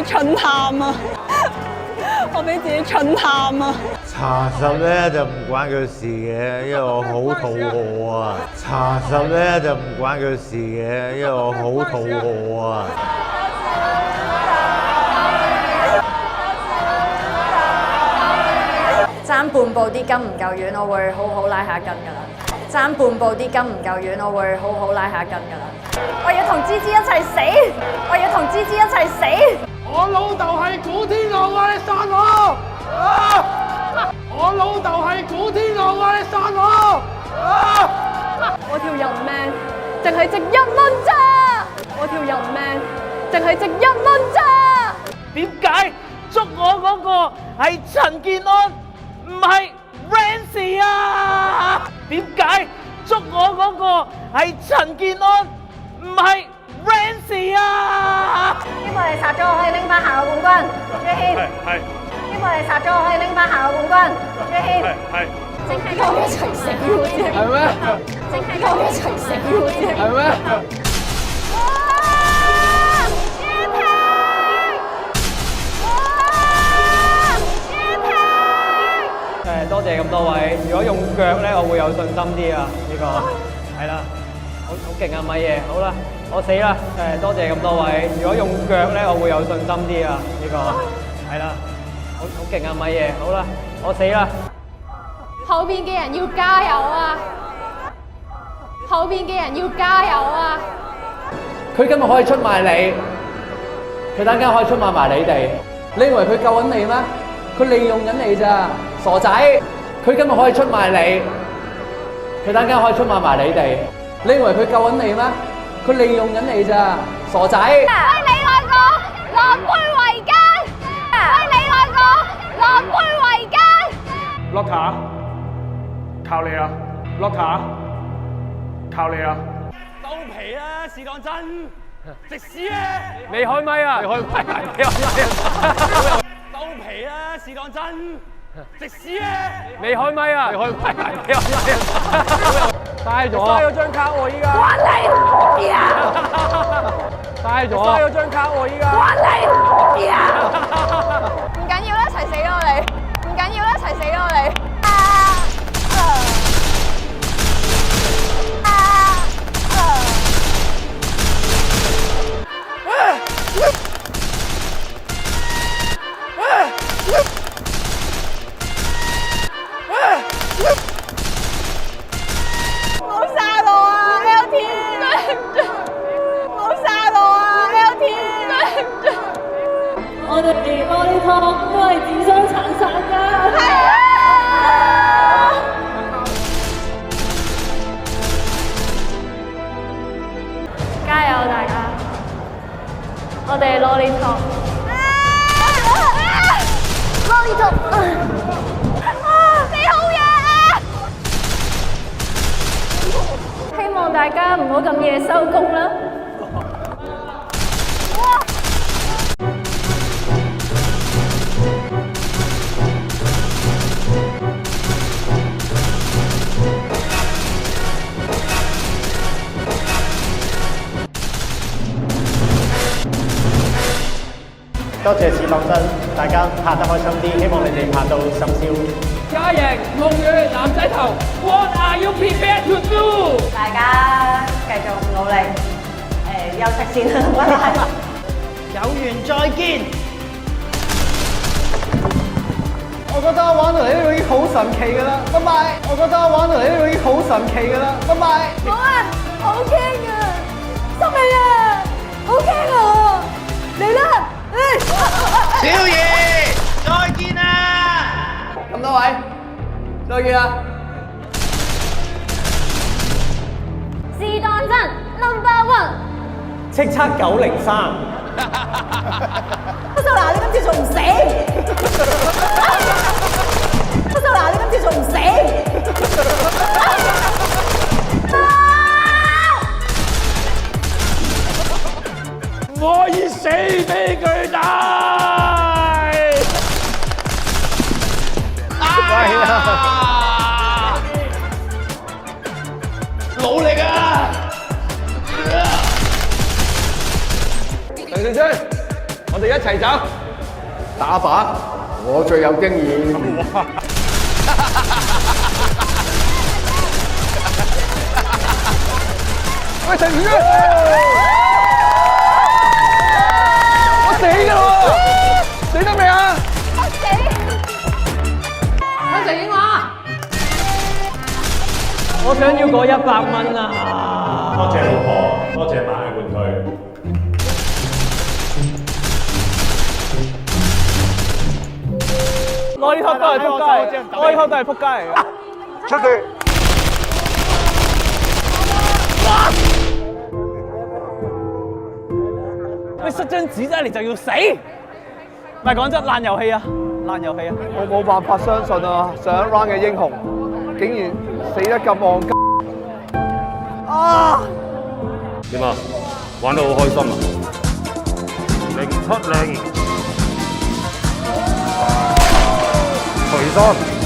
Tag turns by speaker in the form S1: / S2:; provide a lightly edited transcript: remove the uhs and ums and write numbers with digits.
S1: 蠢喊啊！我俾自己蠢喊啊！
S2: 查實咧就唔關佢事嘅，因為我好肚餓啊！查實咧就唔關佢事嘅，因為我好肚餓啊！
S3: 爭半步啲筋唔夠遠，我會好好拉下筋㗎啦。爭半步啲筋唔夠遠，我會好好拉下筋㗎啦。我要同芝芝一齊死！我要同芝芝一齊死！
S4: 我老豆係古天樂啊！你殺我！我老豆係古天樂啊！你殺我！
S1: 我條人命淨係值1蚊咋！我條人命淨係值1蚊咋！
S4: 點解捉我嗰個係陳健安，唔係 Rancy 啊？點解捉我嗰個係陳健安，唔係 Rancy 啊？
S3: 希望你殺咗我可以拎翻下個冠軍，朱軒。
S4: 係。
S3: 希望你殺咗我可以拎翻下個冠軍，朱軒。
S4: 係。
S3: 淨係咁一齊死嗰啲。
S4: 係咩？
S3: 淨係咁一齊死嗰啲。
S4: 係咩？多謝咁多位。如果用腳咧，我會有信心啲啊！呢個係啦，好勁啊，米爺。好啦，我死啦！多謝咁多位。如果用腳咧，我會有信心啲啊！呢個係啦，好勁啊，米爺。好啦，我死啦！
S5: 後邊嘅人要加油啊！後邊嘅人要加油啊！
S6: 佢今日可以出賣你，佢等間可以出賣埋你哋。你以為佢救緊你咩？佢利用緊你咋，傻仔！佢今日可以出賣你，佢等間可以出賣埋你哋。你以為佢救緊你咩？佢利用緊你咋，傻仔！
S5: 喂，你兩個狼狽為奸！喂，你兩個狼狽為奸！
S4: Locker，靠你啊 ！Locker，靠你啊！收皮啊！是當真，食屎啊！未開咪啊！未開咪啊！未開咪啊！收皮啊！是當真，食屎啊！未開咪啊！未開咪啊！未開咪啊！嘥咗！嘥咗張卡喎依家！關你呀！嘥咗！嘥咗張卡喎依家！關你呀！
S5: 唔緊要啦，一齊死咯我哋！唔緊要啦，一齊死咯我哋！
S1: 唔好殺我啊 ！LT， 對唔住，唔好殺我啊 ！LT， 對唔住，
S7: 我哋堂都係自相殘殺㗎。
S1: 係啊！
S5: 加油大家！我哋攞呢堂。攞呢堂。你好嘢啊！希望大家唔好咁夜收工啦。
S8: 多謝試當真，大家拍得開心啲，希望你哋拍到深宵。
S4: 嘉瑩、夢雨、男仔頭 ，What are you prepared to do？
S3: 大家繼續努力，休息先啦，拜拜。
S8: 有緣再見。我覺得我玩到嚟呢度已經好神奇㗎啦，拜拜。我覺得我玩到嚟呢度已經好神奇㗎啦，拜拜。
S5: 好啊，好驚啊，心美啊，好驚啊，嚟啦！
S8: 小儀，再見啦！咁多位，再見啦！
S5: 試當真 No.1，
S8: 叱咤903。
S3: 蘇娜，你今次仲唔死？蘇娜，你今次仲唔死？
S4: 我以死俾佢大！努力啊！梁兆章，我哋一齊走。
S8: 打靶，我最有經驗。喂，陳宇，我死㗎喎！死得未啊？
S4: 我想要嗰100蚊啊！
S2: 多謝老婆，多謝買玩具。
S4: 我呢套都係撲街，我呢套都係撲街嚟嘅。
S8: 出去！
S4: 你塞張紙仔嚟就要死？唔係講真，爛遊戲啊，爛遊戲啊！
S8: 我冇辦法相信啊！上一 round 嘅英雄竟然死得咁戇鳩啊！
S9: 點啊？玩得好開心啊！070，隨心。